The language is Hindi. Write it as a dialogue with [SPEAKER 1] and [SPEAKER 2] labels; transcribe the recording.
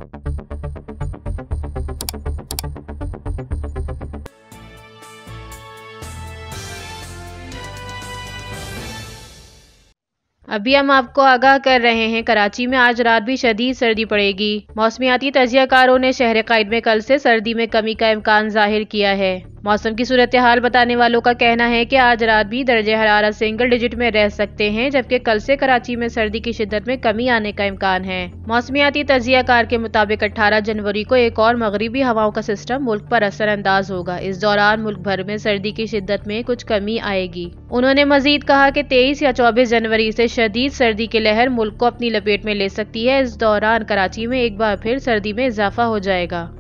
[SPEAKER 1] अभी हम आपको आगाह कर रहे हैं, कराची में आज रात भी शदीद सर्दी पड़ेगी। मौसमियाती तजियाकारों ने शहर कायद में कल से सर्दी में कमी का इम्कान जाहिर किया है। मौसम की सूरत हाल बताने वालों का कहना है कि आज रात भी दर्जे हरारत सिंगल डिजिट में रह सकते हैं, जबकि कल से कराची में सर्दी की शिद्दत में कमी आने का इम्कान है। मौसमियाती तजियाकार के मुताबिक 18 जनवरी को एक और मगरिबी हवाओं का सिस्टम मुल्क पर असरअंदाज होगा। इस दौरान मुल्क भर में सर्दी की शिद्दत में कुछ कमी आएगी। उन्होंने मजीद कहा कि 23 या 24 जनवरी से शदीद सर्दी की लहर मुल्क को अपनी लपेट में ले सकती है। इस दौरान कराची में एक बार फिर सर्दी में इजाफा हो जाएगा।